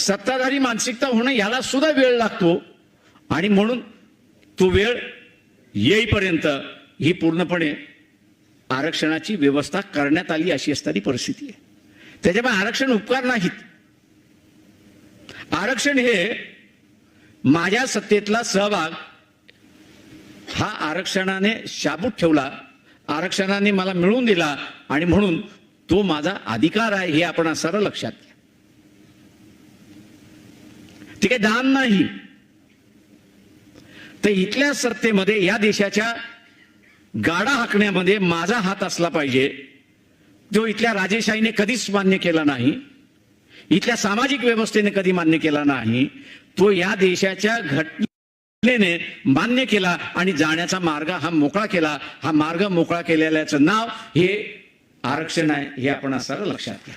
सत्ताधारी मानसिकता होणं याला सुद्धा वेळ लागतो आणि म्हणून तो वेळ येईपर्यंत ही पूर्णपणे आरक्षणाची व्यवस्था करण्यात आली अशी असणारी परिस्थिती आहे. त्याच्यामुळे आरक्षण उपकार नाहीत. आरक्षण हे माझ्या सत्तेतला सहभाग हा आरक्षणाने शाबूत ठेवला, आरक्षणाने मला मिळवून दिला आणि म्हणून तो माझा अधिकार आहे हे आपण सरळ लक्षात घ्या. ते काही दान नाही. तर इथल्या सत्तेमध्ये या देशाच्या गाडा हाकण्यामध्ये माझा हात असला पाहिजे, जो इथल्या राजेशाहीने कधीच मान्य केला नाही, इथल्या सामाजिक व्यवस्थेने कधी मान्य केला नाही, तो या देशाच्या घटनेने मान्य केला आणि जाण्याचा मार्ग हा मोकळा केला. हा मार्ग मोकळा केलेल्याचं नाव हे आरक्षण आहे हे आपण सरळ लक्षात घ्या.